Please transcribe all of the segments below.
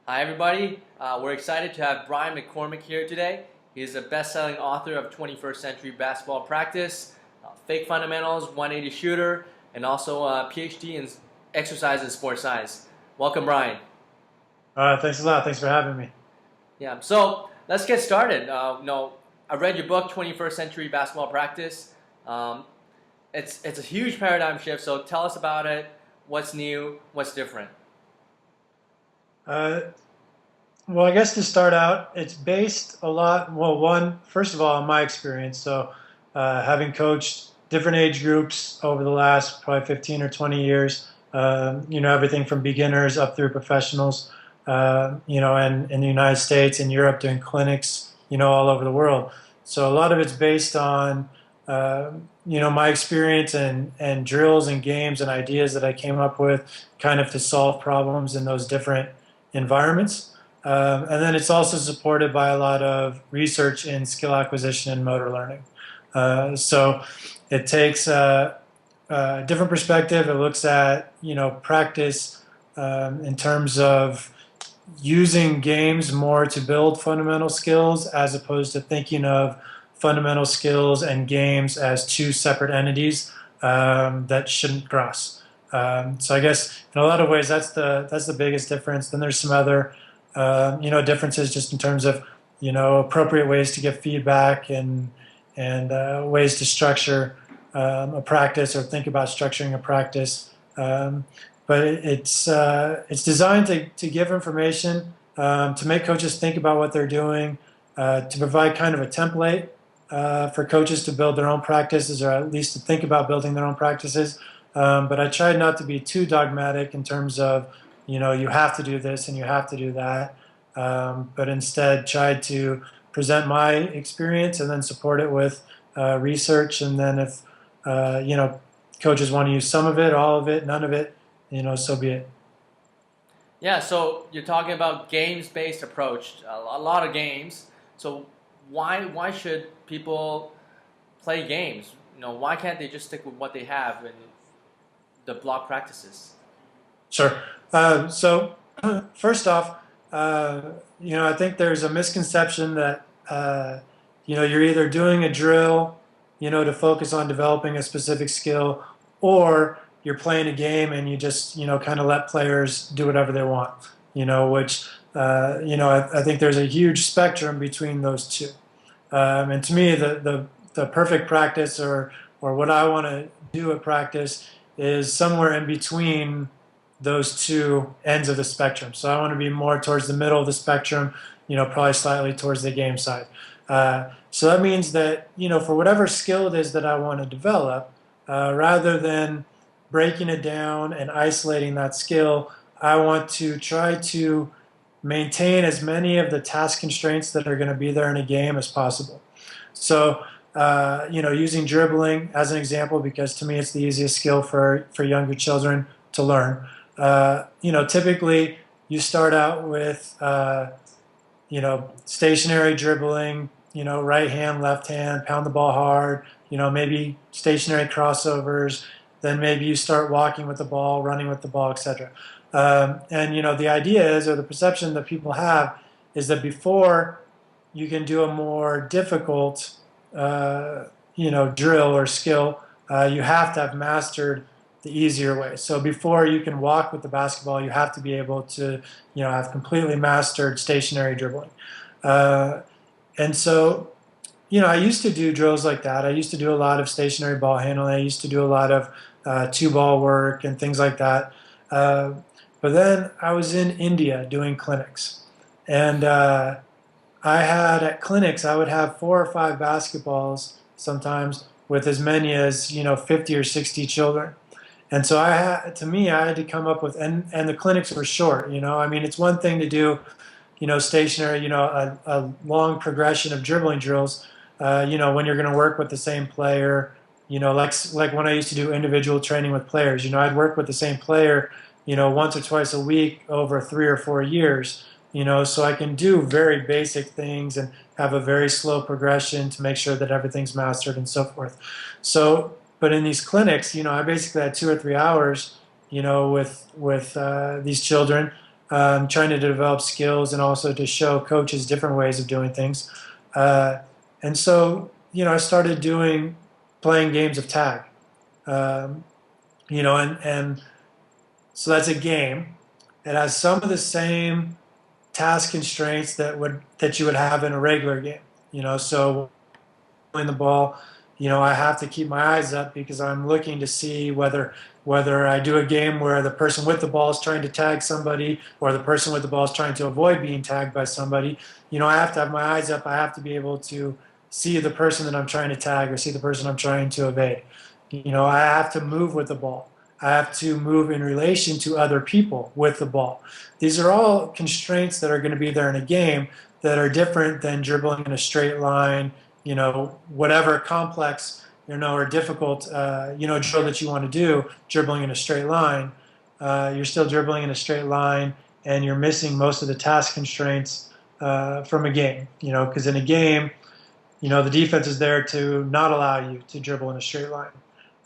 Hi, everybody. We're excited to have Brian McCormick here today. He is a best-selling author of 21st Century Basketball Practice, Fake Fundamentals, 180 Shooter, and also a PhD in Exercise and Sports Science. Welcome, Brian. Thanks a lot. Thanks for having me. Yeah, so let's get started. I read your book, 21st Century Basketball Practice. Um, it's a huge paradigm shift, so tell us about it. What's new? What's different? Uh, well, I guess to start out, it's based a lot. Well, first of all, on my experience. So, having coached different age groups over the last probably 15 or 20 years, everything from beginners up through professionals, and in the United States and Europe doing clinics, all over the world. So, a lot of it's based on, my experience and drills and games and ideas that I came up with kind of to solve problems in those different environments. And then it's also supported by a lot of research in skill acquisition and motor learning. So it takes a different perspective. It looks at practice in terms of using games more to build fundamental skills as opposed to thinking of fundamental skills and games as two separate entities that shouldn't cross. So I guess in a lot of ways that's the biggest difference. Then there's some other differences just in terms of appropriate ways to get feedback and ways to structure a practice or think about structuring a practice. But it's designed to give information, to make coaches think about what they're doing, to provide kind of a template for coaches to build their own practices, or at least to think about building their own practices. But I tried not to be too dogmatic in terms of, you have to do this and you have to do that, but instead tried to present my experience and then support it with research. And then if, coaches want to use some of it, all of it, none of it, so be it. Yeah, so you're talking about games-based approach, a lot of games. So why should people play games? Why can't they just stick with what they have in the block practices? Sure. So first off, I think there's a misconception that you're either doing a drill, to focus on developing a specific skill, or you're playing a game and you just kind of let players do whatever they want. Which I think there's a huge spectrum between those two. And to me, the perfect practice or what I want to do at practice is somewhere in between those two ends of the spectrum. So I want to be more towards the middle of the spectrum, probably slightly towards the game side. So that means that, for whatever skill it is that I want to develop, rather than breaking it down and isolating that skill, I want to try to maintain as many of the task constraints that are going to be there in a game as possible. So, using dribbling as an example, because to me it's the easiest skill for younger children to learn. Typically you start out with, stationary dribbling, right hand, left hand, pound the ball hard, maybe stationary crossovers. Then maybe you start walking with the ball, running with the ball, etc. And the idea is, or the perception that people have, is that before you can do a more difficult, drill or skill, you have to have mastered the easier way. So before you can walk with the basketball, you have to be able to, have completely mastered stationary dribbling. And so, I used to do drills like that. I used to do a lot of stationary ball handling. I used to do a lot of two-ball work and things like that. But then I was in India doing clinics. And at clinics, I would have 4 or 5 basketballs sometimes with as many as, 50 or 60 children. And so I had to come up with, and the clinics were short, it's one thing to do, stationary, a long progression of dribbling drills, when you're going to work with the same player, like when I used to do individual training with players, I'd work with the same player, once or twice a week over 3 or 4 years, so I can do very basic things and have a very slow progression to make sure that everything's mastered and so forth. So, but in these clinics, I basically had 2 or 3 hours, with these children, trying to develop skills and also to show coaches different ways of doing things. Uh, and so, I started playing games of tag. Um, and so that's a game. It has some of the same task constraints that you would have in a regular game. So in the ball, I have to keep my eyes up because I'm looking to see whether I do a game where the person with the ball is trying to tag somebody or the person with the ball is trying to avoid being tagged by somebody. I have to have my eyes up. I have to be able to see the person that I'm trying to tag or see the person I'm trying to evade. I have to move with the ball. I have to move in relation to other people with the ball. These are all constraints that are going to be there in a game that are different than dribbling in a straight line, whatever complex, or difficult, drill that you want to do, dribbling in a straight line, you're still dribbling in a straight line and you're missing most of the task constraints from a game, because in a game, the defense is there to not allow you to dribble in a straight line.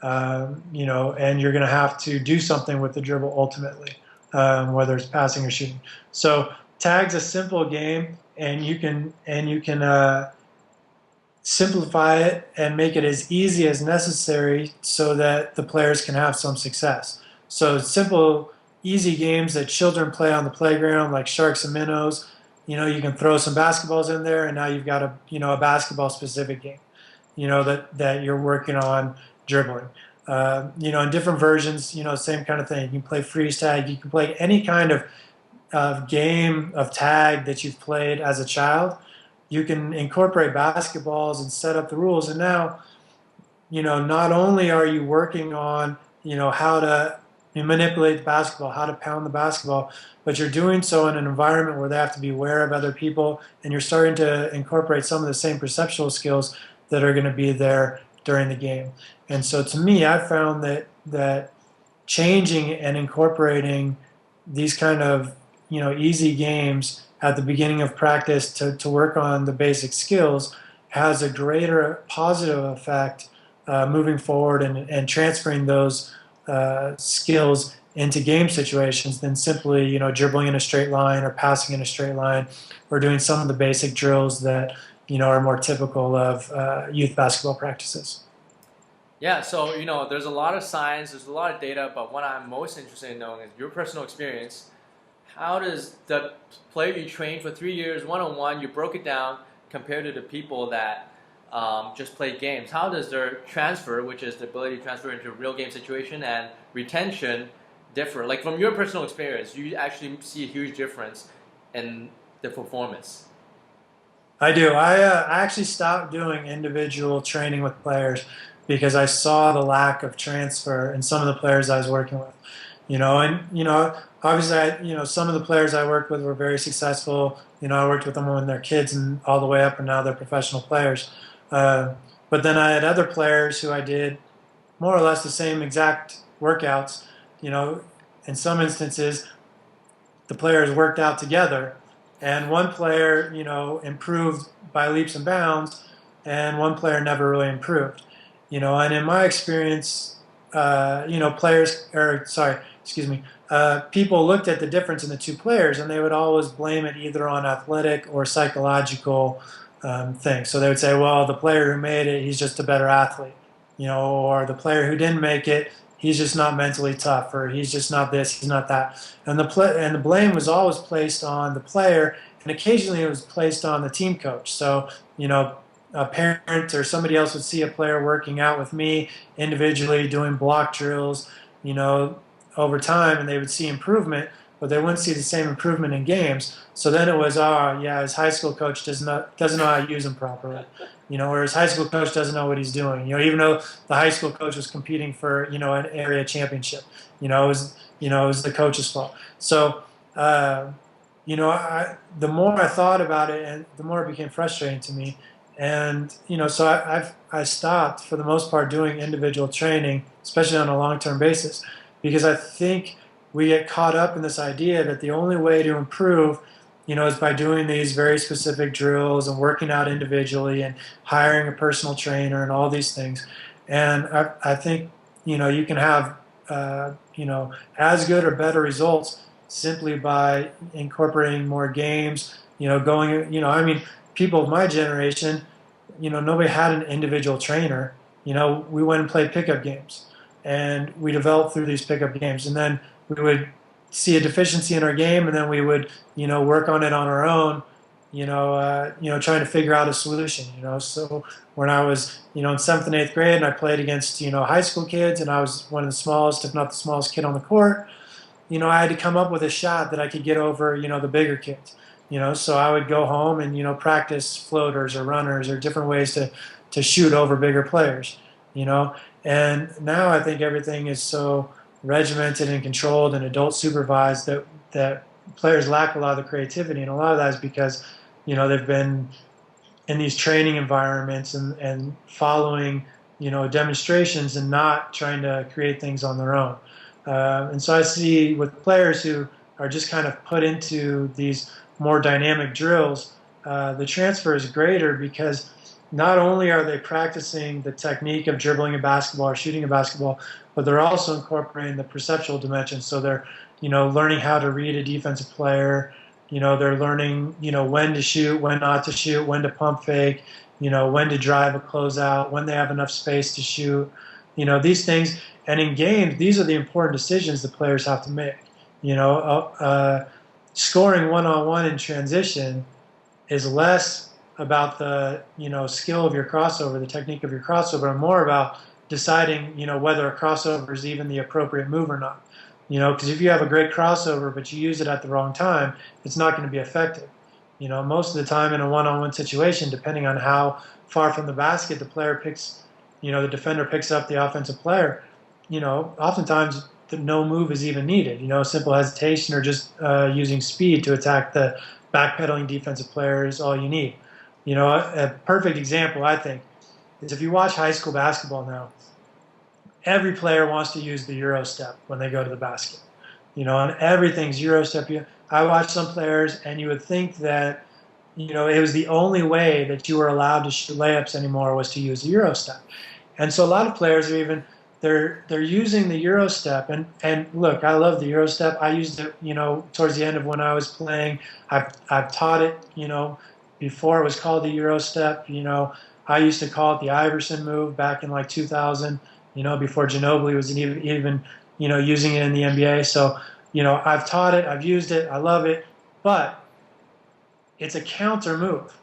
And you're going to have to do something with the dribble ultimately, whether it's passing or shooting. So tag's a simple game, and you can simplify it and make it as easy as necessary so that the players can have some success. So simple, easy games that children play on the playground, like sharks and minnows. You can throw some basketballs in there, and now you've got a basketball-specific game. That you're working on dribbling. In different versions, same kind of thing. You can play freeze tag. You can play any kind of game of tag that you've played as a child. You can incorporate basketballs and set up the rules. And now, not only are you working on, how to manipulate the basketball, how to pound the basketball, but you're doing so in an environment where they have to be aware of other people, and you're starting to incorporate some of the same perceptual skills that are going to be there during the game. And so to me, I found that changing and incorporating these kind of easy games at the beginning of practice to work on the basic skills has a greater positive effect moving forward and transferring those skills into game situations than simply dribbling in a straight line or passing in a straight line or doing some of the basic drills that are more typical of youth basketball practices. Yeah, so there's a lot of science, there's a lot of data, but what I'm most interested in knowing is your personal experience. How does the player you trained for 3 years, one-on-one, you broke it down compared to the people that just play games? How does their transfer, which is the ability to transfer into a real game situation, and retention differ? Like from your personal experience, you actually see a huge difference in the performance. I do. I actually stopped doing individual training with players because I saw the lack of transfer in some of the players I was working with. Obviously, some of the players I worked with were very successful. I worked with them when they're kids and all the way up, and now they're professional players. But then I had other players who I did more or less the same exact workouts. In some instances, the players worked out together, and one player, improved by leaps and bounds, and one player never really improved. And in my experience, people looked at the difference in the two players, and they would always blame it either on athletic or psychological things. So they would say, well, the player who made it, he's just a better athlete, or the player who didn't make it, he's just not mentally tough, or he's just not this, he's not that. And the blame was always placed on the player, and occasionally it was placed on the team coach. So, a parent or somebody else would see a player working out with me individually, doing block drills, over time, and they would see improvement, but they wouldn't see the same improvement in games. So then it was, his high school coach doesn't know how to use him properly, or his high school coach doesn't know what he's doing. Even though the high school coach was competing for, an area championship, it was the coach's fault. So, the more I thought about it, and the more it became frustrating to me. And so I stopped for the most part doing individual training, especially on a long-term basis, because I think we get caught up in this idea that the only way to improve, is by doing these very specific drills and working out individually and hiring a personal trainer and all these things. And I think you can have as good or better results simply by incorporating more games. Going, I mean, people of my generation, nobody had an individual trainer. We went and played pickup games, and we developed through these pickup games, and then we would see a deficiency in our game, and then we would, work on it on our own. Trying to figure out a solution. So when I was, in seventh and eighth grade, and I played against, high school kids, and I was one of the smallest, if not the smallest kid on the court. I had to come up with a shot that I could get over, the bigger kids. So I would go home and, practice floaters or runners or different ways to shoot over bigger players. And now I think everything is so regimented and controlled and adult supervised that players lack a lot of the creativity, and a lot of that is because they've been in these training environments and following demonstrations and not trying to create things on their own. And so I see with players who are just kind of put into these more dynamic drills, the transfer is greater because not only are they practicing the technique of dribbling a basketball or shooting a basketball, but they're also incorporating the perceptual dimension. So they're, learning how to read a defensive player. They're learning, when to shoot, when not to shoot, when to pump fake, when to drive a closeout, when they have enough space to shoot. These things. And in games, these are the important decisions the players have to make. Scoring one-on-one in transition is less about the skill of your crossover, the technique of your crossover, and more about deciding whether a crossover is even the appropriate move or not. Because if you have a great crossover but you use it at the wrong time, it's not going to be effective. Most of the time in a one-on-one situation, depending on how far from the basket the player picks, the defender picks up the offensive player, oftentimes no move is even needed. Simple hesitation or just using speed to attack the backpedaling defensive player is all you need. A perfect example, I think, is if you watch high school basketball now, every player wants to use the Euro step when they go to the basket. And everything's Euro step. I watch some players, and you would think that, it was the only way that you were allowed to shoot layups anymore was to use the Euro step. And so a lot of players are even, they're using the Euro step. And look, I love the Euro step. I used it, towards the end of when I was playing. I've taught it, before it was called the Euro step. I used to call it the Iverson move back in like 2000. Before Ginobili was even using it in the NBA. So, I've taught it, I've used it, I love it, but it's a counter move.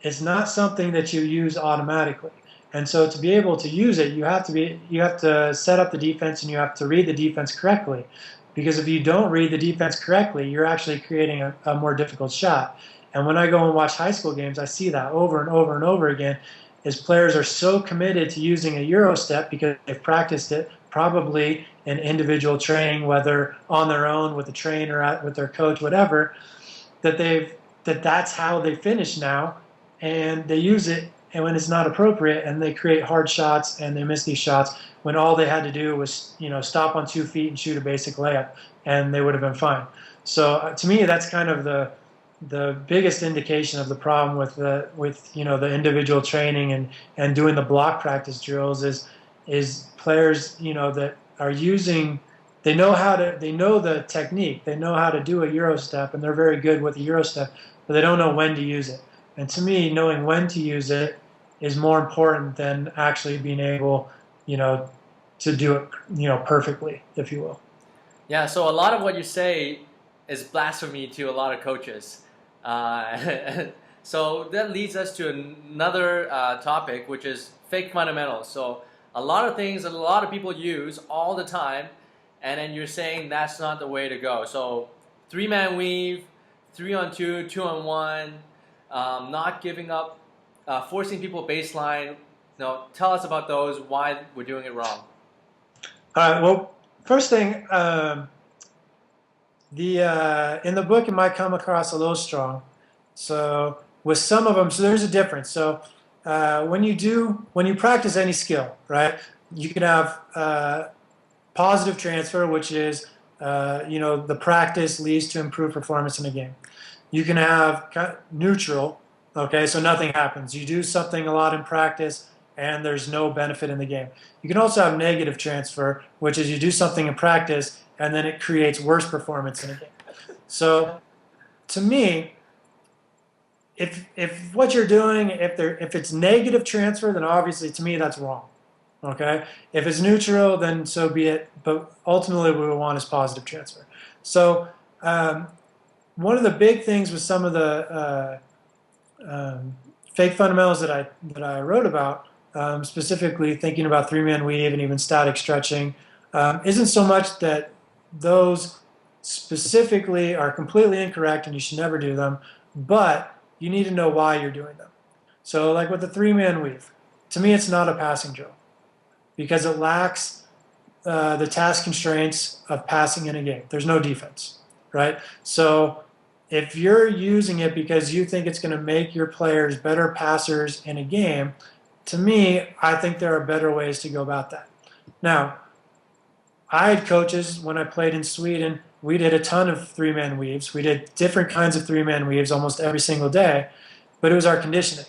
It's not something that you use automatically. And so to be able to use it, you have to set up the defense and you have to read the defense correctly. Because if you don't read the defense correctly, you're actually creating a more difficult shot. And when I go and watch high school games, I see that over and over and over again. Is players are so committed to using a Euro step because they've practiced it probably in individual training, whether on their own with a trainer, with their coach, whatever, that's how they finish now, and they use it and when it's not appropriate, and they create hard shots and they miss these shots when all they had to do was stop on 2 feet and shoot a basic layup, and they would have been fine. So to me, that's kind of the biggest indication of the problem with the individual training and doing the block practice drills is players that are using, they know the technique, they know how to do a Euro step, and they're very good with the Euro step, but they don't know when to use it. And to me, knowing when to use it is more important than actually being able to do it perfectly, if you will. Yeah, so a lot of what you say is blasphemy to a lot of coaches. So that leads us to another topic, which is fake fundamentals. So a lot of things that a lot of people use all the time, and then you're saying that's not the way to go. So 3-man weave, 3-on-2, 2-on-1, not giving up, forcing people baseline. Tell us about those, why we're doing it wrong. All right, well, first thing, in the book it might come across a little strong. So with some of them, so there's a difference. So when you practice any skill, right, you can have positive transfer, which is the practice leads to improved performance in a game. You can have neutral, okay, so nothing happens. You do something a lot in practice and there's no benefit in the game. You can also have negative transfer, which is you do something in practice and then it creates worse performance in a game. So to me, if what you're doing, if it's negative transfer, then obviously to me that's wrong. Okay, if it's neutral, then so be it. But ultimately, what we want is positive transfer. So one of the big things with some of the fake fundamentals that I wrote about, specifically thinking about three-man weave and even static stretching, isn't so much that those specifically are completely incorrect and you should never do them, but you need to know why you're doing them. So like with the three-man weave, to me it's not a passing drill because it lacks the task constraints of passing in a game. There's no defense, right? So if you're using it because you think it's going to make your players better passers in a game, to me, I think there are better ways to go about that. Now, I had coaches when I played in Sweden. We did a ton of three-man weaves. We did different kinds of three-man weaves almost every single day, but it was our conditioning.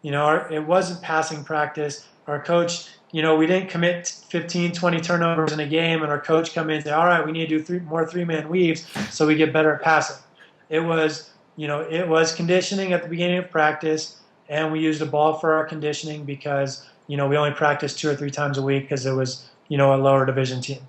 It wasn't passing practice. Our coach, we didn't commit 15, 20 turnovers in a game, and our coach come in and say, all right, we need to do more three-man weaves so we get better at passing. It was conditioning at the beginning of practice, and we used a ball for our conditioning because, we only practiced 2 or 3 times a week because it was, a lower division team,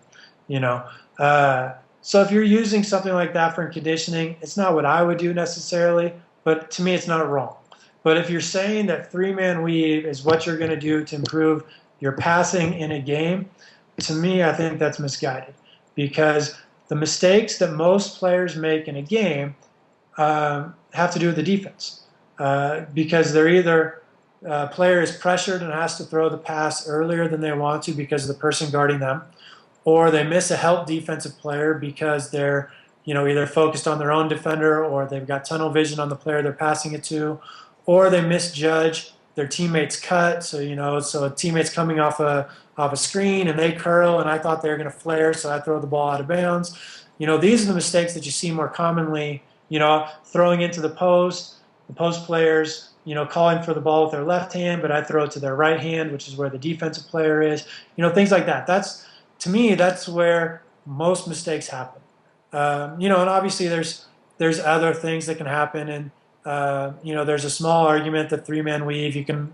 So if you're using something like that for conditioning, it's not what I would do necessarily, but to me it's not wrong. But if you're saying that three-man weave is what you're going to do to improve your passing in a game, to me I think that's misguided because the mistakes that most players make in a game have to do with the defense because they're either player is pressured and has to throw the pass earlier than they want to because of the person guarding them, or they miss a help defensive player because they're either focused on their own defender or they've got tunnel vision on the player they're passing it to, or they misjudge their teammate's cut. So a teammate's coming off a screen and they curl and I thought they were going to flare, so I throw the ball out of bounds. These are the mistakes that you see more commonly. Throwing into the post players, calling for the ball with their left hand, but I throw it to their right hand, which is where the defensive player is. Things like that. To me, that's where most mistakes happen. And obviously there's other things that can happen, and there's a small argument that three-man weave you can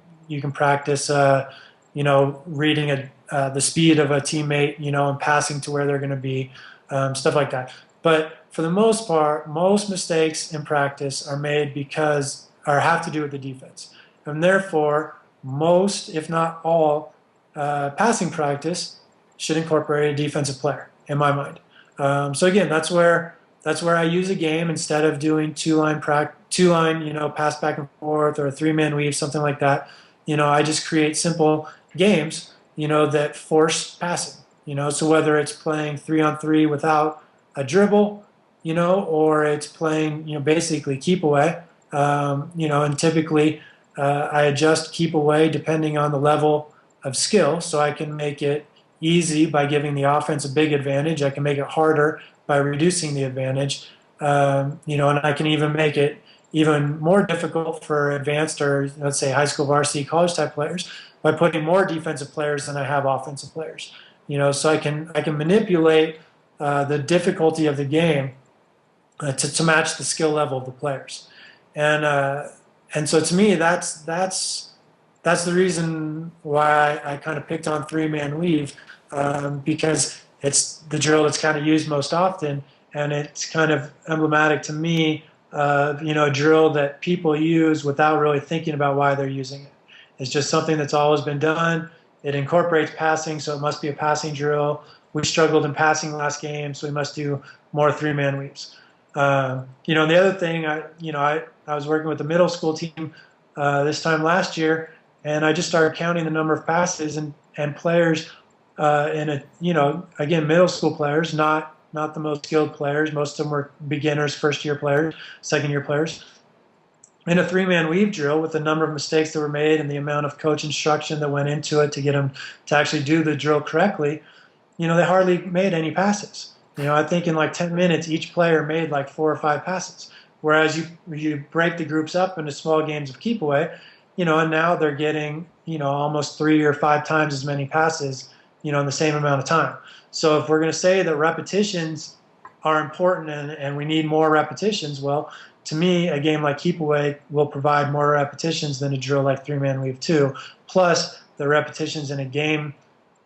practice, reading the speed of a teammate, and passing to where they're going to be, stuff like that. But for the most part, most mistakes in practice are made have to do with the defense, and therefore most, if not all, passing practice should incorporate a defensive player, in my mind. So again, that's where I use a game instead of doing two-line, pass back and forth or a three-man weave, something like that. I just create simple games, that force passing. So whether it's playing 3-on-3 without a dribble, or it's playing, basically keep away, and typically I adjust keep away depending on the level of skill, so I can make it easy by giving the offense a big advantage. I can make it harder by reducing the advantage, and I can even make it even more difficult for advanced or let's say high school varsity college type players by putting more defensive players than I have offensive players. So I can manipulate the difficulty of the game to match the skill level of the players, and so to me that's the reason why I kind of picked on three-man weave, because it's the drill that's kind of used most often, and it's kind of emblematic to me of a drill that people use without really thinking about why they're using it. It's just something that's always been done. It incorporates passing, so it must be a passing drill. We struggled in passing last game, so we must do more three-man weaves. And the other thing, I was working with the middle school team this time last year, and I just started counting the number of passes and players again, middle school players, not the most skilled players. Most of them were beginners, first-year players, second-year players. In a three-man weave drill, with the number of mistakes that were made and the amount of coach instruction that went into it to get them to actually do the drill correctly, they hardly made any passes. I think in like 10 minutes, each player made like 4 or 5 passes. Whereas you break the groups up into small games of keep away, and now they're getting, almost 3 or 5 times as many passes, in the same amount of time. So if we're going to say that repetitions are important and we need more repetitions. Well, to me, a game like Keep Away will provide more repetitions than a drill like 3-man weave 2. Plus, the repetitions in a game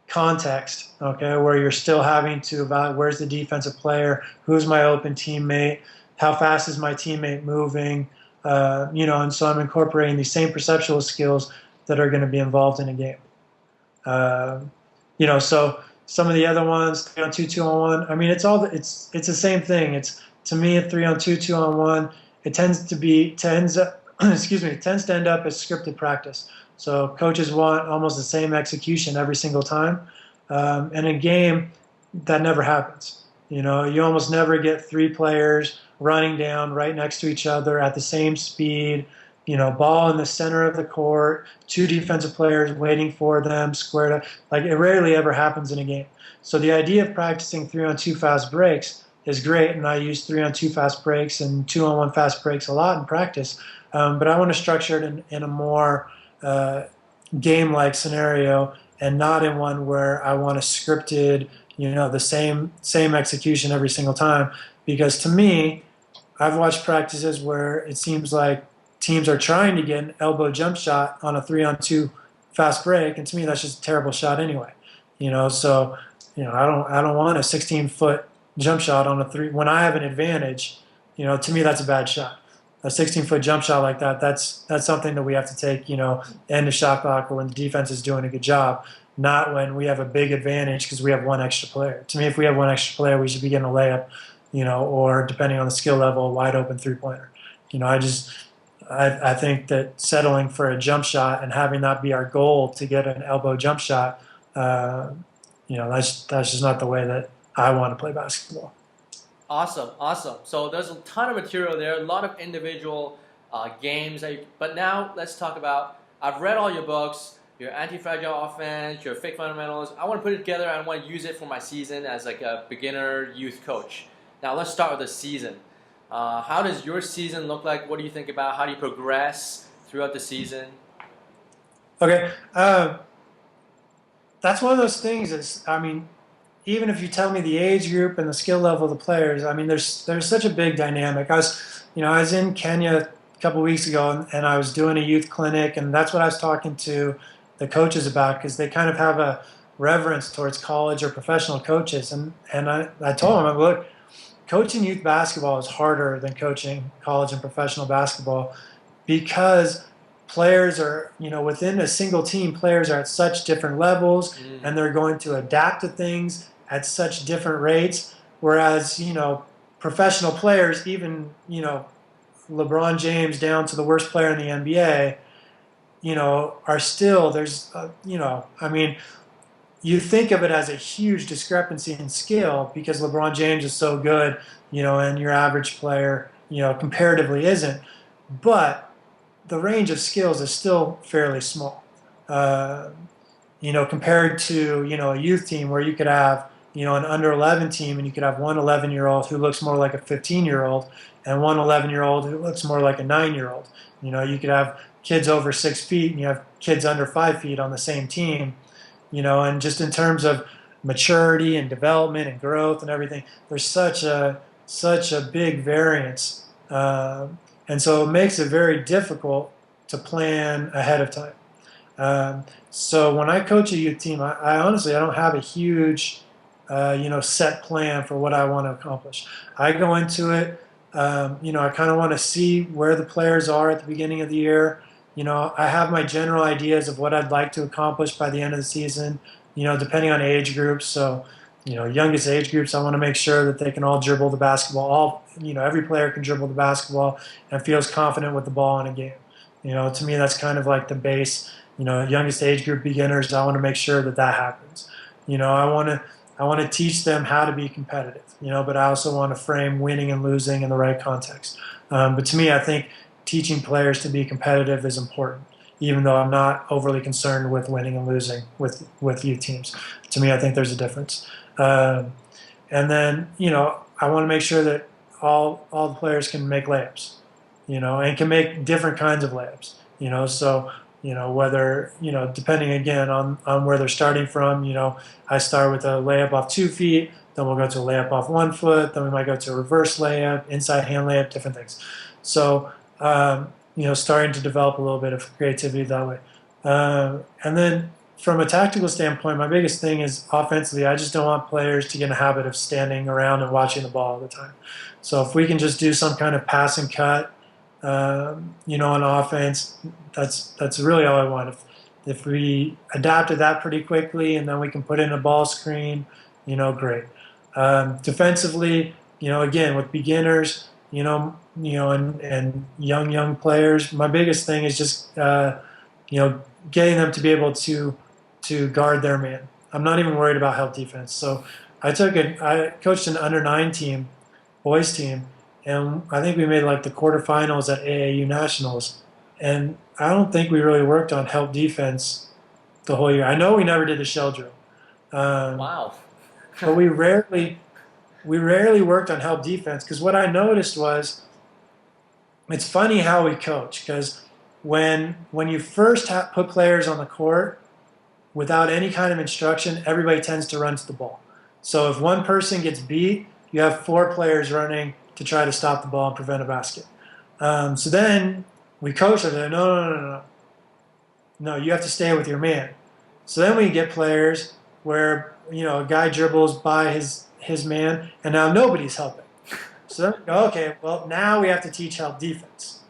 context, okay, where you're still having to evaluate where's the defensive player, who's my open teammate, how fast is my teammate moving, and so I'm incorporating these same perceptual skills that are going to be involved in a game. So some of the other ones, 3-on-2, 2-on-1. I mean, it's the same thing. It's to me a 3-on-2, 2-on-1. It tends to end up as scripted practice. So coaches want almost the same execution every single time. And in a game, that never happens. You almost never get 3 players running down right next to each other at the same speed, ball in the center of the court, 2 defensive players waiting for them, squared up. Like, it rarely ever happens in a game. So the idea of practicing 3-on-2 fast breaks is great, and I use 3-on-2 fast breaks and 2-on-1 fast breaks a lot in practice. But I want to structure it in a more game-like scenario, and not in one where I want a scripted, the same execution every single time. Because to me, I've watched practices where it seems like teams are trying to get an elbow jump shot on a 3-on-2 fast break, and to me that's just a terrible shot anyway. So I don't want a 16-foot jump shot on a 3 when I have an advantage. To me that's a bad shot. A 16-foot jump shot like that, that's something that we have to take, end of shot clock, or when the defense is doing a good job, not when we have a big advantage because we have one extra player. To me, if we have one extra player, we should be getting a layup, or depending on the skill level, a wide open 3-pointer. I think that settling for a jump shot and having that be our goal to get an elbow jump shot, that's just not the way that I want to play basketball. Awesome. So there's a ton of material there, a lot of individual games. But now let's talk about, I've read all your books, your anti-fragile offense, your fake fundamentals. I want to put it together. I want to use it for my season as like a beginner youth coach. Now let's start with the season. How does your season look like? What do you think about? How do you progress throughout the season? Okay. That's one of those things even if you tell me the age group and the skill level of the players, there's such a big dynamic. I was in Kenya a couple of weeks ago, and I was doing a youth clinic, and that's what I was talking to the coaches about, because they kind of have a reverence towards college or professional coaches. And I told them, look, coaching youth basketball is harder than coaching college and professional basketball, because players are, within a single team, players are at such different levels, and they're going to adapt to things at such different rates. Whereas, professional players, even, LeBron James down to the worst player in the NBA, are still, you think of it as a huge discrepancy in skill because LeBron James is so good, and your average player, comparatively isn't. But the range of skills is still fairly small, compared to, a youth team where you could have, an under 11 team, and you could have one 11-year-old who looks more like a 15-year-old and one 11-year-old who looks more like a 9-year-old. You could have kids over 6 feet and you have kids under 5 feet on the same team, and just in terms of maturity and development and growth and everything, there's such a big variance. And so it makes it very difficult to plan ahead of time. So when I coach a youth team, I honestly don't have a huge, set plan for what I want to accomplish. I go into it, I kind of want to see where the players are at the beginning of the year. I have my general ideas of what I'd like to accomplish by the end of the season, depending on age groups. So, youngest age groups, I want to make sure that they can all dribble the basketball. Every player can dribble the basketball and feels confident with the ball in a game. To me, that's kind of like the base. Youngest age group beginners, I want to make sure that happens. I want to teach them how to be competitive, but I also want to frame winning and losing in the right context. But to me, I think teaching players to be competitive is important, even though I'm not overly concerned with winning and losing with youth teams. To me, I think there's a difference. And then, I want to make sure that all the players can make layups, and can make different kinds of layups, so, whether, depending again on where they're starting from, I start with a layup off 2 feet then we'll go to a layup off 1 foot, then we might go to a reverse layup, inside hand layup, different things. So, starting to develop a little bit of creativity that way. And then from a tactical standpoint, my biggest thing is offensively, I just don't want players to get in a habit of standing around and watching the ball all the time. So if we can just do some kind of pass and cut, on offense, that's really all I want. If we adapted that pretty quickly and then we can put in a ball screen, great. Defensively, again, with beginners, and young players, my biggest thing is just, getting them to be able to guard their man. I'm not even worried about help defense. So I coached an under-9 team, boys team, and I think we made like the quarterfinals at AAU Nationals. And I don't think we really worked on help defense the whole year. I know we never did the shell drill. Wow. But we rarely worked on help defense, because what I noticed was, it's funny how we coach, because when you first put players on the court without any kind of instruction, everybody tends to run to the ball. So if one person gets beat, you have 4 players running to try to stop the ball and prevent a basket. So then we coach them, no, you have to stay with your man. So then we get players where a guy dribbles by his man, and now nobody's helping. So then we go, okay, well, now we have to teach help defense.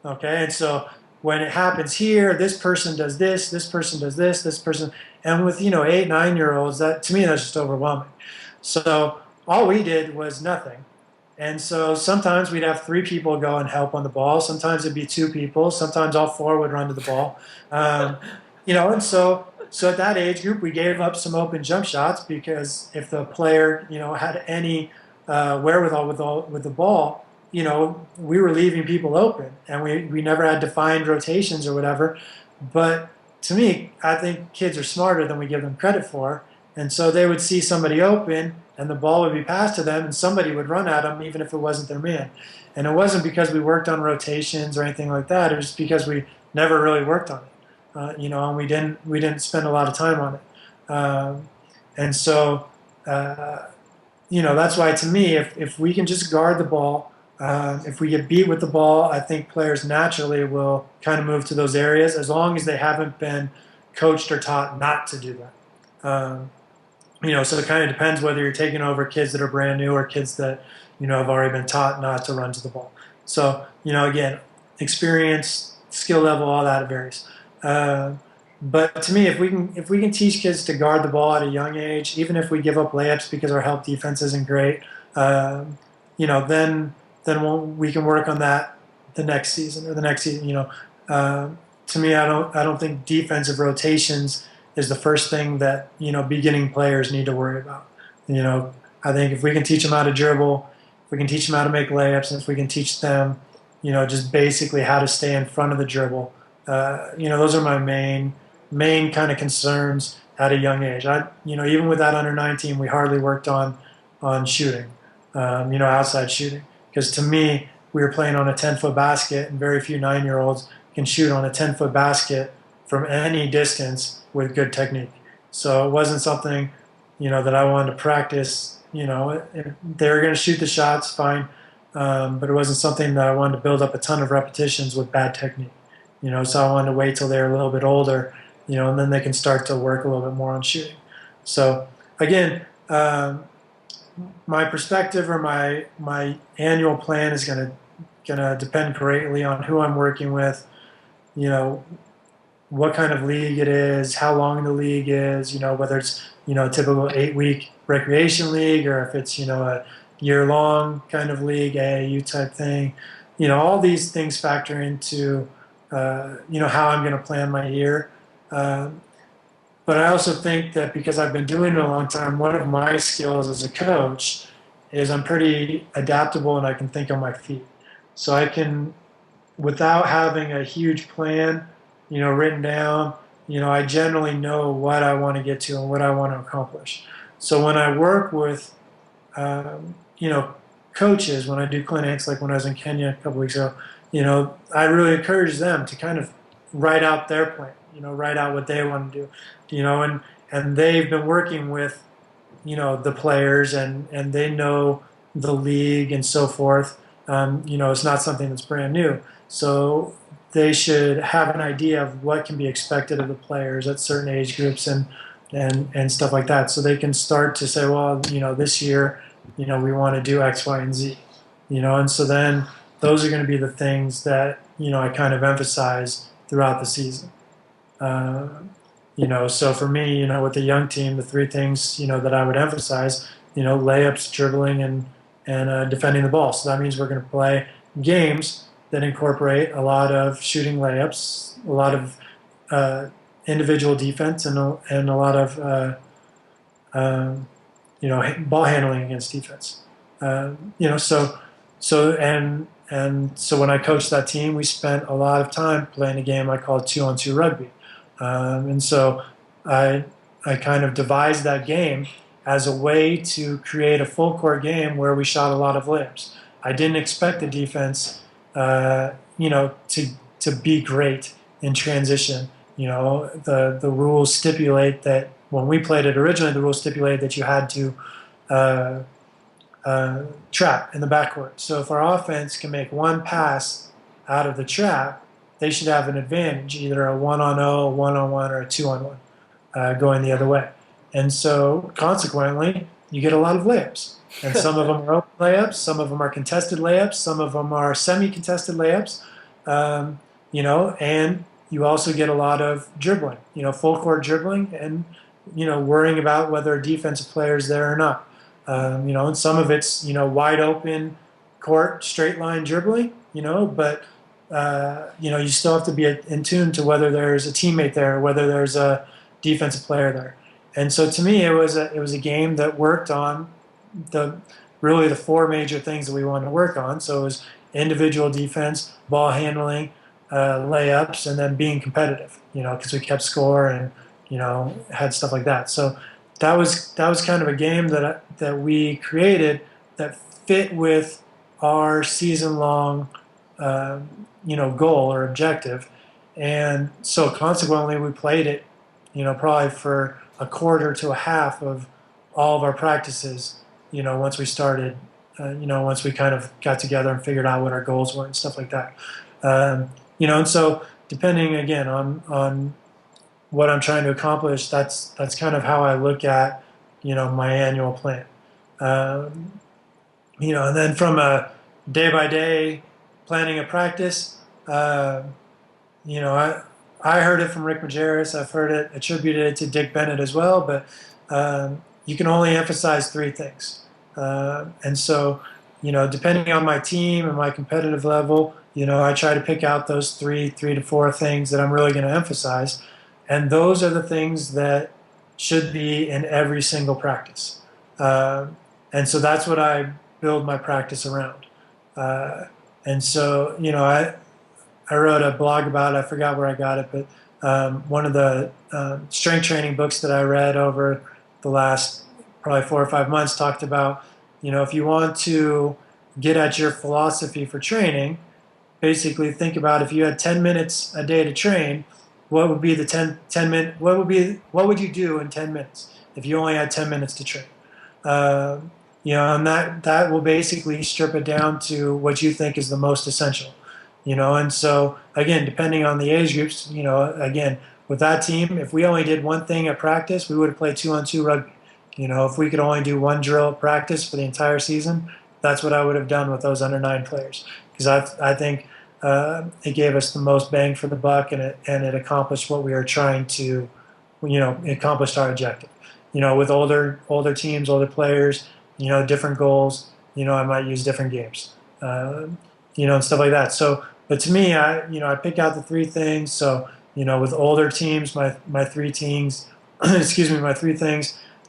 Okay, and so when it happens here, this person does this person does this person, and with 8, 9-year-olds, that to me that's just overwhelming. So all we did was nothing. And so sometimes we'd have 3 people go and help on the ball. Sometimes it'd be 2 people. Sometimes all 4 would run to the ball. And so at that age group, we gave up some open jump shots, because if the player, had any wherewithal with the ball, we were leaving people open, and we never had defined rotations or whatever. But to me, I think kids are smarter than we give them credit for. And so they would see somebody open, and the ball would be passed to them, and somebody would run at them, even if it wasn't their man. And it wasn't because we worked on rotations or anything like that. It was because we never really worked on it, and we didn't spend a lot of time on it. And so, that's why, to me, if we can just guard the ball, if we get beat with the ball, I think players naturally will kind of move to those areas, as long as they haven't been coached or taught not to do that. So it kind of depends whether you're taking over kids that are brand new or kids that, have already been taught not to run to the ball. So, again, experience, skill level, all that varies. But to me, if we can teach kids to guard the ball at a young age, even if we give up layups because our help defense isn't great, then we can work on that the next season or the next season. To me, I don't think defensive rotations is the first thing that beginning players need to worry about. I think if we can teach them how to dribble, if we can teach them how to make layups, and if we can teach them, just basically how to stay in front of the dribble, those are my main kind of concerns at a young age. Even with that under-9 team, we hardly worked on shooting, outside shooting, because to me, we were playing on a 10-foot basket, and very few 9-year-olds can shoot on a 10-foot basket from any distance with good technique. So it wasn't something, that I wanted to practice. They were going to shoot the shots, fine, but it wasn't something that I wanted to build up a ton of repetitions with bad technique. So I wanted to wait till they're a little bit older, and then they can start to work a little bit more on shooting. So again, my perspective or my annual plan is gonna depend greatly on who I'm working with, what kind of league it is, how long the league is, whether it's a typical 8-week recreation league, or if it's a year-long kind of league, AAU type thing. All these things factor into how I'm going to plan my year. But I also think that because I've been doing it a long time, one of my skills as a coach is I'm pretty adaptable and I can think on my feet. So I can, without having a huge plan, written down, I generally know what I want to get to and what I want to accomplish. So when I work with, coaches, when I do clinics, like when I was in Kenya a couple weeks ago, I really encourage them to kind of write out their plan, write out what they want to do, and they've been working with the players, and they know the league and so forth. It's not something that's brand new. So they should have an idea of what can be expected of the players at certain age groups and stuff like that. So they can start to say, well, this year, we want to do X, Y, and Z. And so then those are going to be the things that, I kind of emphasize throughout the season. So for me, with the young team, the three things, that I would emphasize, layups, dribbling, and defending the ball. So that means we're going to play games that incorporate a lot of shooting layups, a lot of individual defense, and a lot of ball handling against defense. So when I coached that team, we spent a lot of time playing a game I called 2-on-2 rugby. And so I kind of devised that game as a way to create a full court game where we shot a lot of layups. I didn't expect the defense, to be great in transition. The rules stipulate that when we played it originally, the rules stipulated that you had to trap in the backcourt. So if our offense can make one pass out of the trap, they should have an advantage, either a 1-on-0, 1-on-1, or a 2-on-1 going the other way. And so consequently, you get a lot of layups. And some of them are open layups, some of them are contested layups, some of them are semi-contested layups, and you also get a lot of dribbling, full court dribbling, and, worrying about whether a defensive player is there or not. And some of it's, wide open court, straight line dribbling, but, you still have to be in tune to whether there's a teammate there, whether there's a defensive player there. And so to me, it was a game that worked on the four major things that we wanted to work on. So it was individual defense, ball handling, layups, and then being competitive, because we kept score and, had stuff like that. So that was kind of a game that we created that fit with our season-long, goal or objective. And so consequently, we played it, probably for a quarter to a half of all of our practices, once we started, once we kind of got together and figured out what our goals were and stuff like that. And so depending again on what I'm trying to accomplish, that's kind of how I look at, my annual plan. And then from a day-by-day planning a practice, I heard it from Rick Majerus. I've heard it attributed to Dick Bennett as well, but you can only emphasize three things. And so, depending on my team and my competitive level, I try to pick out those three to four things that I'm really going to emphasize. And those are the things that should be in every single practice. And so that's what I build my practice around. And so, I wrote a blog about it. I forgot where I got it, but one of the strength training books that I read over the last probably 4 or 5 months talked about, if you want to get at your philosophy for training, basically think about if you had 10 minutes a day to train, what would be the 10 minute, what would you do in 10 minutes if you only had 10 minutes to train? And that will basically strip it down to what you think is the most essential. And so again, depending on the age groups, again, with that team, if we only did one thing at practice, we would have played 2-on-2 rugby. If we could only do one drill at practice for the entire season, that's what I would have done with those under 9 players. Because I think it gave us the most bang for the buck, and it accomplished what we were trying to, it accomplished our objective. With older teams, older players, different goals, I might use different games, and stuff like that. So, but to me, I pick out the three things. So, with older teams, my three things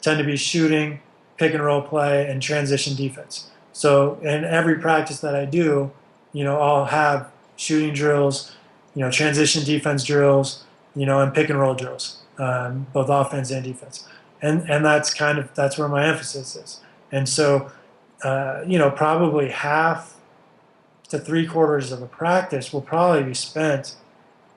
tend to be shooting, pick and roll play, and transition defense. So in every practice that I do, I'll have shooting drills, transition defense drills, and pick and roll drills, both offense and defense. And that's where my emphasis is. And so, probably half to 3/4 of a practice will probably be spent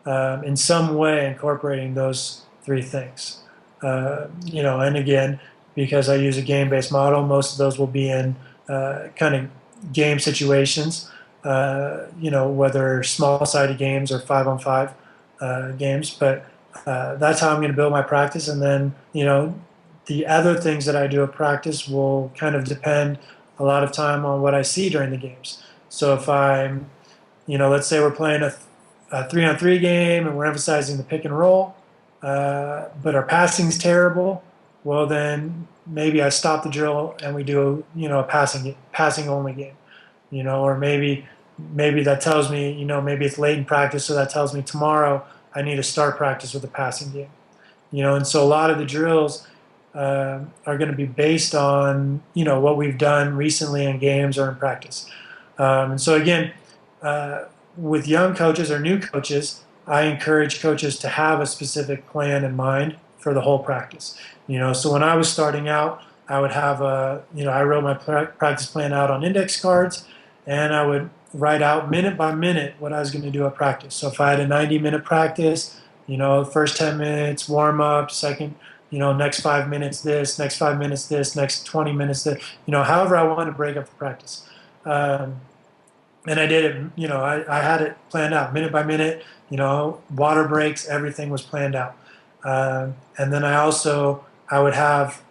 in some way incorporating those three things. And again, because I use a game-based model. Most of those will be in kind of game situations, whether small-sided games or 5-on-5 games. But that's how I'm going to build my practice. And then, the other things that I do at practice will kind of depend a lot of time on what I see during the games. So if I'm, let's say we're playing a 3-on-3 game and we're emphasizing the pick and roll, but our passing's terrible, well then maybe I stop the drill and we do a passing only game, or maybe that tells me, maybe it's late in practice, so that tells me tomorrow I need to start practice with a passing game, and so a lot of the drills are going to be based on what we've done recently in games or in practice. And so again, with young coaches or new coaches, I encourage coaches to have a specific plan in mind for the whole practice. So when I was starting out, I would have I wrote my practice plan out on index cards, and I would write out minute by minute what I was going to do at practice. So if I had a 90-minute practice, first 10 minutes warm up, second, next 5 minutes this, next 5 minutes this, next 20 minutes this, however I want to break up the practice. And I did it, I had it planned out minute by minute, water breaks, everything was planned out. And then I would have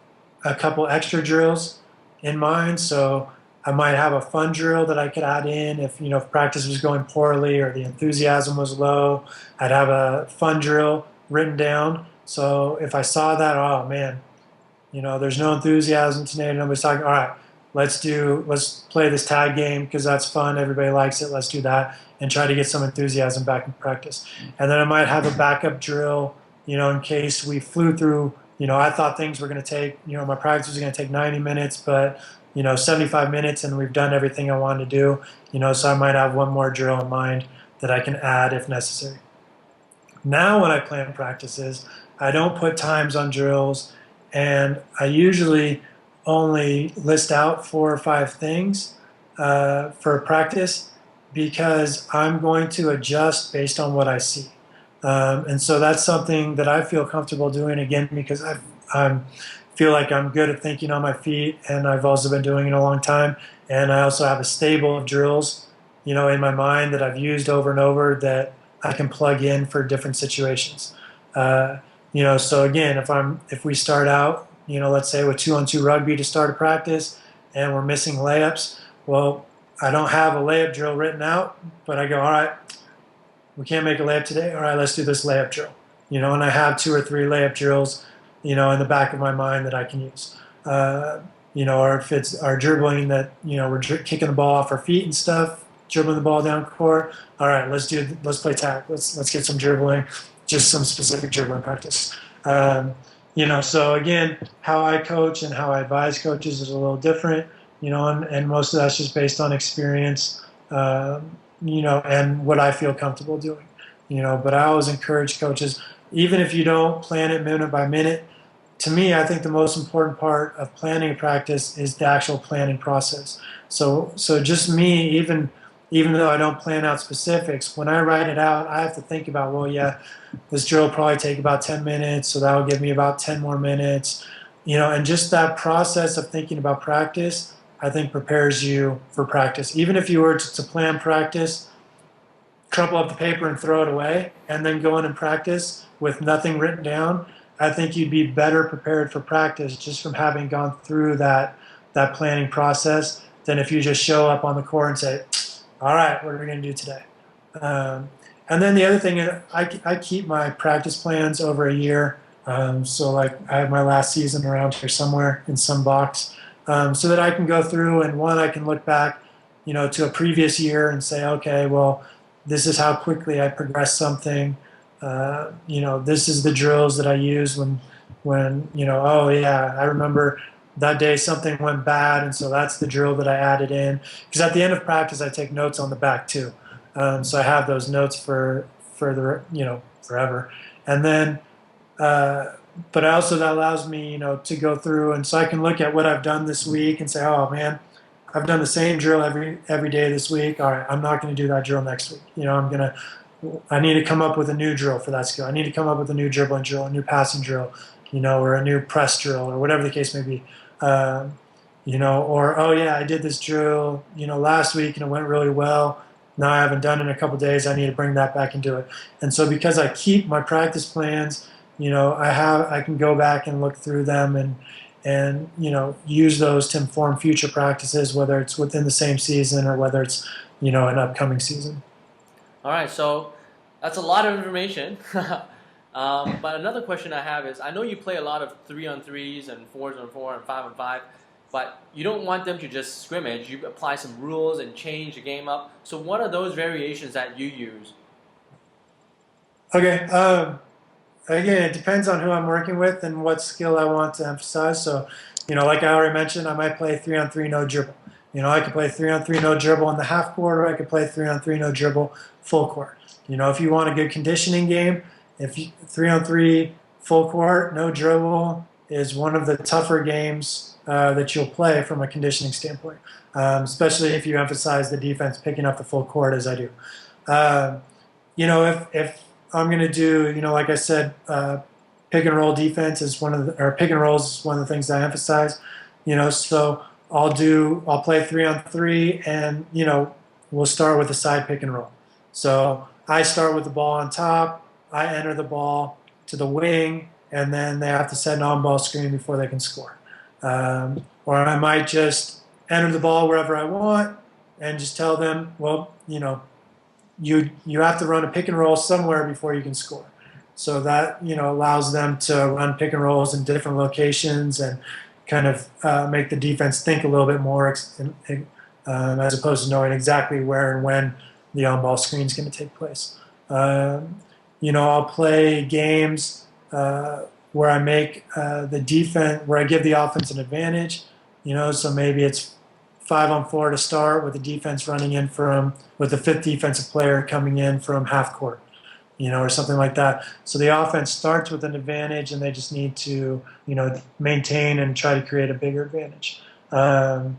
a couple extra drills in mind. So I might have a fun drill that I could add in if practice was going poorly or the enthusiasm was low. I'd have a fun drill written down. So if I saw that, oh man, there's no enthusiasm today, nobody's talking, all right, let's play this tag game because that's fun, everybody likes it, let's do that, and try to get some enthusiasm back in practice. And then I might have a backup drill, in case we flew through, I thought things were going to take, my practice was going to take 90 minutes, but 75 minutes and we've done everything I wanted to do, so I might have one more drill in mind that I can add if necessary. Now when I plan practices, I don't put times on drills, and I usually only list out 4 or 5 things for practice because I'm going to adjust based on what I see. And so that's something that I feel comfortable doing, again, because I feel like I'm good at thinking on my feet, and I've also been doing it a long time. And I also have a stable of drills, in my mind that I've used over and over that I can plug in for different situations. So again, if we start out, let's say with 2-on-2 rugby to start a practice and we're missing layups, well, I don't have a layup drill written out, but I go, all right, we can't make a layup today. All right, let's do this layup drill. And I have 2 or 3 layup drills, in the back of my mind that I can use. Or if it's our dribbling that, we're kicking the ball off our feet and stuff, dribbling the ball down court. All right, let's play tag. Let's get some dribbling, just some specific dribbling practice. So again, how I coach and how I advise coaches is a little different, and most of that's just based on experience, and what I feel comfortable doing, but I always encourage coaches, even if you don't plan it minute by minute. To me, I think the most important part of planning a practice is the actual planning process. So just me, even though I don't plan out specifics, when I write it out, I have to think about, well, yeah, this drill will probably take about 10 minutes, so that will give me about 10 more minutes, and just that process of thinking about practice, I think prepares you for practice. Even if you were to plan practice, crumple up the paper and throw it away, and then go in and practice with nothing written down, I think you'd be better prepared for practice just from having gone through that planning process than if you just show up on the court and say, all right, what are we going to do today? And then the other thing, I keep my practice plans over a year. So like I have my last season around here somewhere in some box, so that I can go through and I can look back, to a previous year and say, okay, well, this is how quickly I progressed something. This is the drills that I use when oh yeah, I remember that day something went bad, and so that's the drill that I added in. Because at the end of practice, I take notes on the back too, so I have those notes for the forever. And then, but also that allows me to go through, and so I can look at what I've done this week and say, oh man, I've done the same drill every day this week. All right, I'm not going to do that drill next week. I need to come up with a new drill for that skill. I need to come up with a new dribbling drill, a new passing drill, or a new press drill or whatever the case may be. Or, oh yeah, I did this drill, last week and it went really well. Now I haven't done it in a couple of days. I need to bring that back and do it. And so because I keep my practice plans, I can go back and look through them and use those to inform future practices, whether it's within the same season or whether it's an upcoming season. All right, so that's a lot of information. But another question I have is, I know you play a lot of 3-on-3s and 4-on-4 and 5-on-5, but you don't want them to just scrimmage. You apply some rules and change the game up. So what are those variations that you use? Okay. Again, it depends on who I'm working with and what skill I want to emphasize. So, like I already mentioned, I might play 3-on-3 no dribble. I could play 3-on-3 no dribble in the half court, or I could play 3-on-3 no dribble full court. If you want a good conditioning game, 3-on-3 full court no dribble is one of the tougher games that you'll play from a conditioning standpoint, especially if you emphasize the defense picking up the full court as I do. If I'm going to do, like I said, pick and roll defense is pick and rolls is one of the things I emphasize. So I'll play 3-on-3, and we'll start with a side pick and roll. So I start with the ball on top, I enter the ball to the wing, and then they have to set an on-ball screen before they can score. Or I might just enter the ball wherever I want and just tell them, well, you have to run a pick and roll somewhere before you can score. So that allows them to run pick and rolls in different locations and kind of make the defense think a little bit more as opposed to knowing exactly where and when the on-ball screen is going to take place. I'll play games where I make where I give the offense an advantage. So maybe it's 5-on-4 to start, with the defense running in with the fifth defensive player coming in from half court, or something like that. So the offense starts with an advantage, and they just need to, maintain and try to create a bigger advantage. I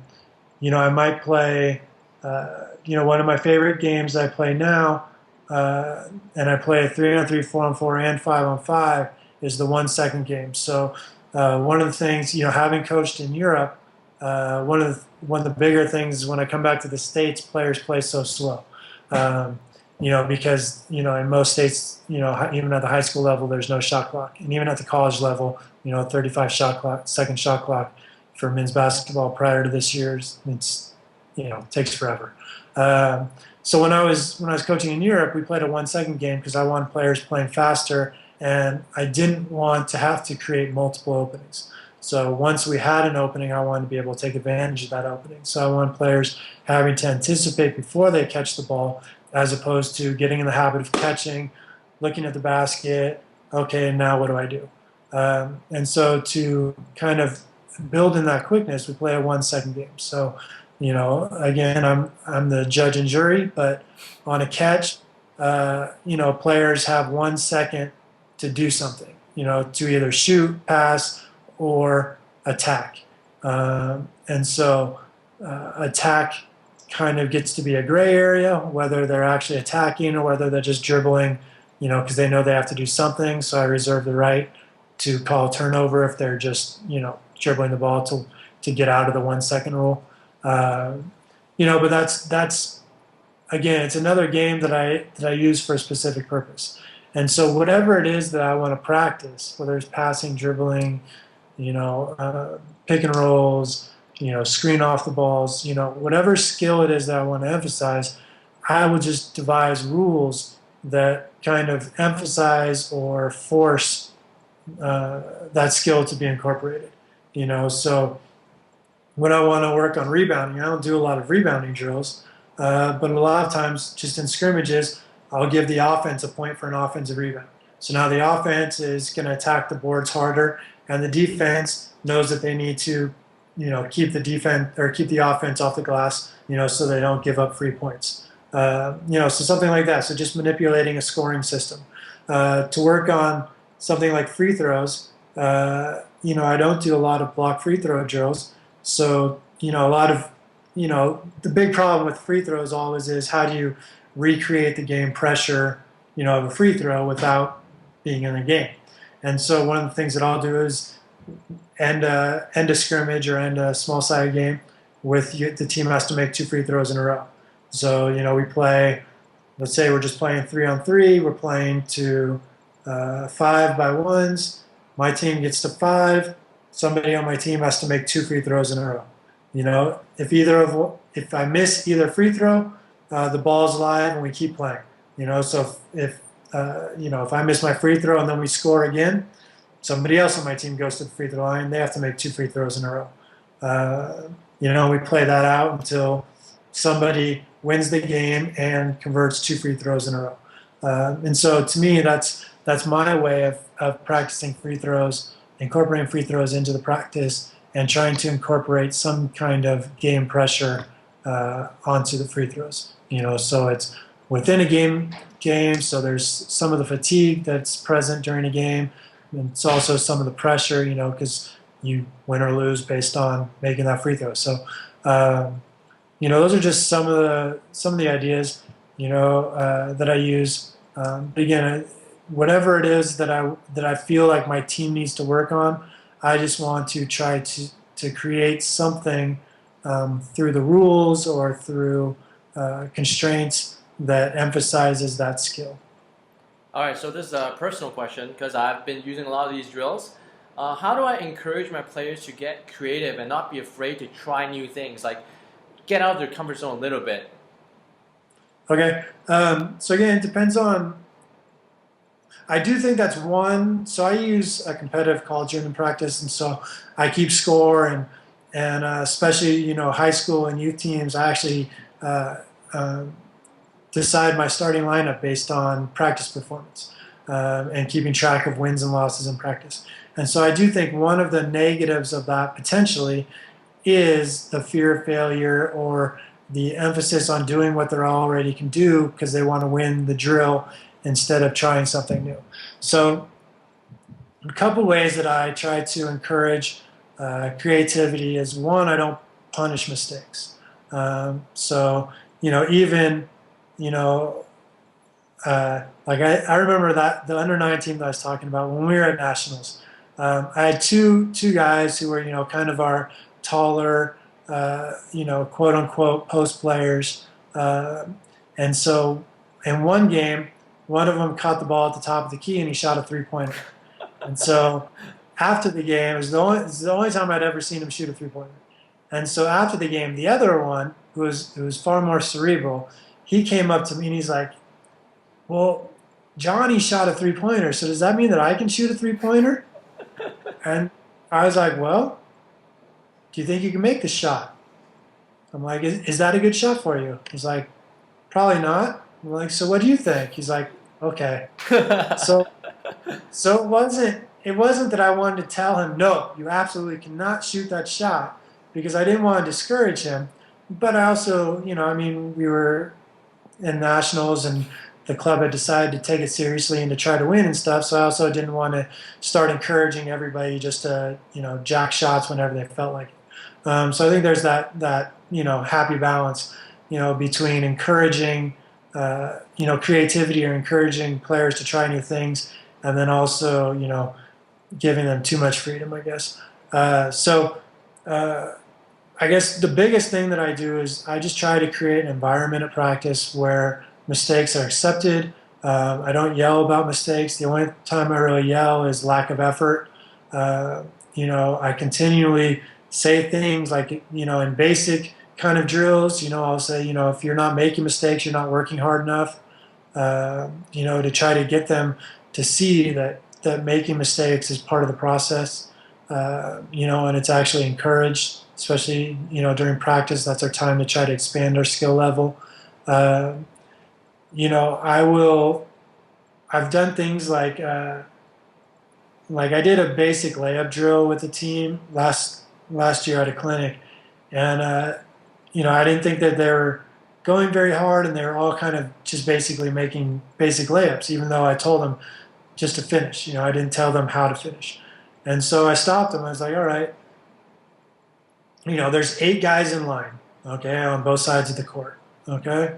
might play, one of my favorite games I play now, and I play 3-on-3, 4-on-4, and 5-on-5, is the 1-second game. So one of the things, having coached in Europe, one of the bigger things is when I come back to the States, players play so slow. Because in most states, even at the high school level, there's no shot clock, and even at the college level, 35 second shot clock for men's basketball prior to this year's, takes forever. So when I was coaching in Europe, we played a 1-second game because I wanted players playing faster, and I didn't want to have to create multiple openings. So once we had an opening, I wanted to be able to take advantage of that opening. So I want players having to anticipate before they catch the ball, as opposed to getting in the habit of catching, looking at the basket, okay, now what do I do? And so to kind of build in that quickness, we play a 1-second game. So, again, I'm the judge and jury, but on a catch, players have 1 second to do something, to either shoot, pass, or attack. And so attack kind of gets to be a gray area, whether they're actually attacking or whether they're just dribbling, because they know they have to do something. So I reserve the right to call turnover if they're just, dribbling the ball to get out of the 1-second rule. But that's again, it's another game that I use for a specific purpose. And so whatever it is that I want to practice, whether it's passing, dribbling, pick and rolls, screen off the balls, whatever skill it is that I want to emphasize, I would just devise rules that kind of emphasize or force that skill to be incorporated. So when I want to work on rebounding, I don't do a lot of rebounding drills, but a lot of times just in scrimmages, I'll give the offense a point for an offensive rebound. So now the offense is going to attack the boards harder, and the defense knows that they need to, keep the offense off the glass, so they don't give up free points. So something like that. So just manipulating a scoring system. To work on something like free throws, I don't do a lot of block free throw drills. So, a lot of, the big problem with free throws always is how do you recreate the game pressure, of a free throw without being in the game. And so one of the things that I'll do is end a scrimmage or end a small-sided game with the team has to make 2 free throws in a row. So, we play, let's say we're just playing 3-on-3, we're playing to 5-by-1s. My team gets to 5. Somebody on my team has to make 2 free throws in a row. If I miss either free throw, the ball's live and we keep playing. So if I miss my free throw and then we score again, somebody else on my team goes to the free throw line. They have to make 2 free throws in a row. We play that out until somebody wins the game and converts 2 free throws in a row. And so to me, that's my way of practicing free throws, incorporating free throws into the practice, and trying to incorporate some kind of game pressure onto the free throws. So it's within a game, so there's some of the fatigue that's present during a game, and it's also some of the pressure, because you win or lose based on making that free throw. So, those are just some of the ideas, that I use. But again, whatever it is that I feel like my team needs to work on, I just want to try to create something through the rules or through constraints that emphasizes that skill. All right, so this is a personal question because I've been using a lot of these drills. How do I encourage my players to get creative and not be afraid to try new things, like get out of their comfort zone a little bit? Okay, so again, it depends on. I do think that's one. So I use a competitive culture in practice, and so I keep score, and especially high school and youth teams. I actually decide my starting lineup based on practice performance and keeping track of wins and losses in practice. And so I do think one of the negatives of that potentially is the fear of failure or the emphasis on doing what they already can do because they want to win the drill instead of trying something new. So a couple ways that I try to encourage creativity is, one, I don't punish mistakes. So even like I remember that the under-9 team that I was talking about when we were at nationals. I had two guys who were kind of our taller quote unquote post players, and so in one game, one of them caught the ball at the top of the key and he shot a 3-pointer. And so after the game, it was the only time I'd ever seen him shoot a 3-pointer. And so after the game, the other one, who was far more cerebral, he came up to me and he's like, "Well, Johnny shot a 3-pointer, so does that mean that I can shoot a 3-pointer?" And I was like, "Well, do you think you can make the shot?" I'm like, is that a good shot for you? He's like, "Probably not." I'm like, "So what do you think?" He's like, "Okay." So it wasn't that I wanted to tell him, "No, you absolutely cannot shoot that shot," because I didn't want to discourage him. But I also, we were in nationals and the club had decided to take it seriously and to try to win and stuff. So I also didn't want to start encouraging everybody just to, jack shots whenever they felt like it. So I think there's that happy balance, between encouraging, creativity or encouraging players to try new things, and then also, giving them too much freedom, I guess. I guess the biggest thing that I do is I just try to create an environment at practice where mistakes are accepted. I don't yell about mistakes. The only time I really yell is lack of effort. I continually say things like, in basic kind of drills, I'll say, if you're not making mistakes, you're not working hard enough, to try to get them to see that making mistakes is part of the process, and it's actually encouraged, especially, during practice. That's our time to try to expand our skill level. I've done things like I did a basic layup drill with the team last year at a clinic, and I didn't think that they were going very hard, and they were all kind of just basically making basic layups, even though I told them just to finish. I didn't tell them how to finish, and so I stopped them. I was like, "All right, there's 8 guys in line, okay, on both sides of the court, okay?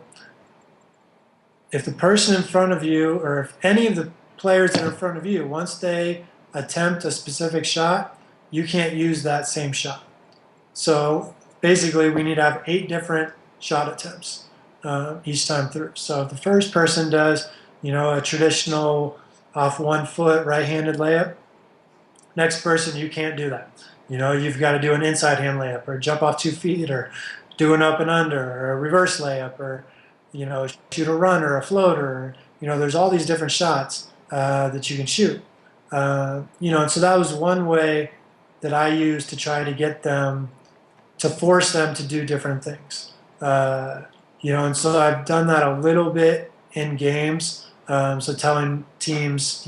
If the person in front of you, or if any of the players that are in front of you, once they attempt a specific shot, you can't use that same shot. So basically, we need to have 8 different shot attempts each time through. So if the first person does, a traditional off 1 foot right-handed layup, next person, you can't do that. You've got to do an inside hand layup or jump off 2 feet or do an up and under or a reverse layup or, shoot a run or a floater. There's all these different shots that you can shoot. And so that was one way that I used to try to get them, to force them to do different things. And so I've done that a little bit in games. So telling teams,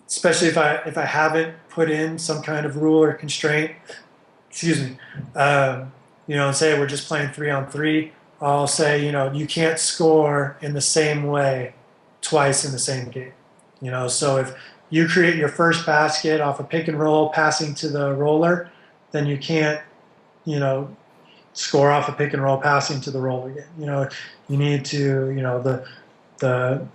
especially if I haven't put in some kind of rule or constraint, and say we're just playing 3-on-3, I'll say, you can't score in the same way twice in the same game. So if you create your first basket off a pick and roll passing to the roller, then you can't, score off a pick and roll passing to the roller again. You need to, the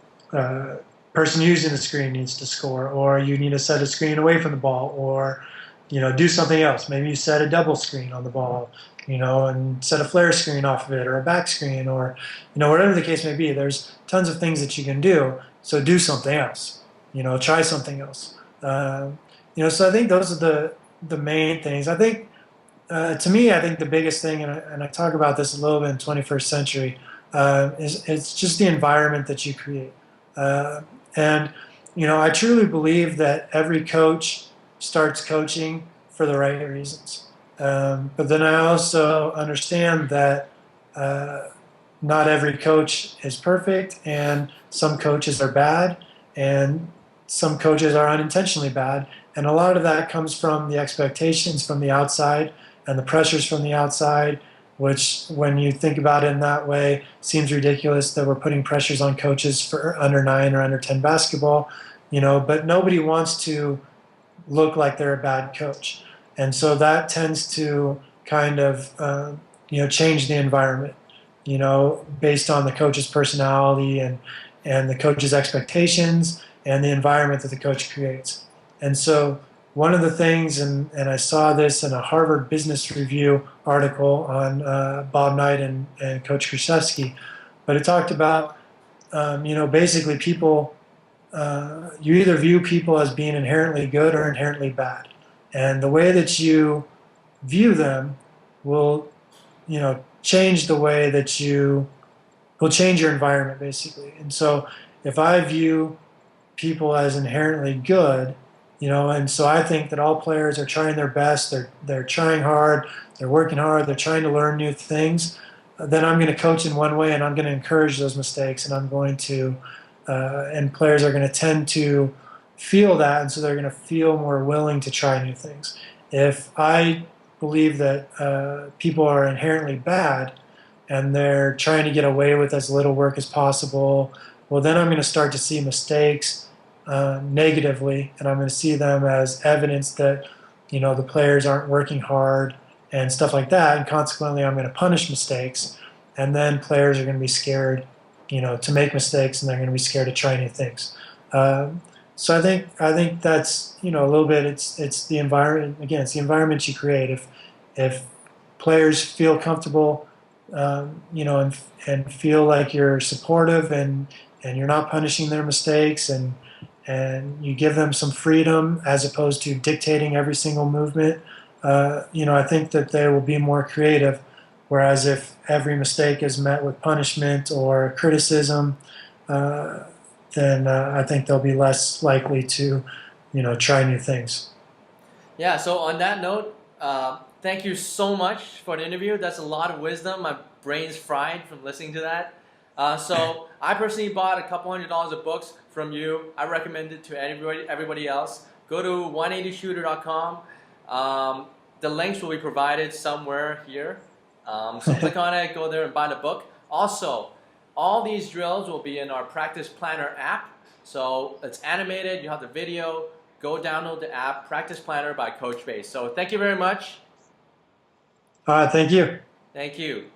person using the screen needs to score, or you need to set a screen away from the ball, or do something else. Maybe you set a double screen on the ball, and set a flare screen off of it, or a back screen, or whatever the case may be. There's tons of things that you can do. So do something else. Try something else. So I think those are the main things. I think to me, I think the biggest thing, and I talk about this a little bit in 21st century, is it's just the environment that you create. And I truly believe that every coach starts coaching for the right reasons. But then I also understand that not every coach is perfect, and some coaches are bad, and some coaches are unintentionally bad. And a lot of that comes from the expectations from the outside and the pressures from the outside, which, when you think about it in that way, seems ridiculous that we're putting pressures on coaches for under 9 or under 10 basketball, but nobody wants to look like they're a bad coach. And so that tends to kind of, change the environment, based on the coach's personality and the coach's expectations and the environment that the coach creates. And so one of the things, and I saw this in a Harvard Business Review article on Bob Knight and Coach Krzyzewski, but it talked about, basically people, you either view people as being inherently good or inherently bad. And the way that you view them will, change the way that will change your environment, basically. And so if I view people as inherently good, and so I think that all players are trying their best, they're trying hard, they're working hard, they're trying to learn new things, then I'm going to coach in one way, and I'm going to encourage those mistakes, and I'm going to, and players are going to tend to feel that, and so they're going to feel more willing to try new things. If I believe that people are inherently bad and they're trying to get away with as little work as possible, well, then I'm going to start to see mistakes negatively, and I'm going to see them as evidence that the players aren't working hard and stuff like that, and consequently I'm going to punish mistakes, and then players are going to be scared to make mistakes, and they're going to be scared to try new things. So I think that's a little bit, it's the environment. Again, it's the environment you create. If players feel comfortable and feel like you're supportive and you're not punishing their mistakes, and you give them some freedom as opposed to dictating every single movement, I think that they will be more creative. Whereas if every mistake is met with punishment or criticism, then I think they'll be less likely to, try new things. Yeah, so on that note, thank you so much for the interview. That's a lot of wisdom. My brain's fried from listening to that. So I personally bought a couple $100 of books from you. I recommend it to everybody else. Go to 180shooter.com. The links will be provided somewhere here. So click on it, go there and buy the book. Also, all these drills will be in our Practice Planner app. So it's animated, you have the video. Go download the app, Practice Planner by Coach Base. So thank you very much. Thank you. Thank you.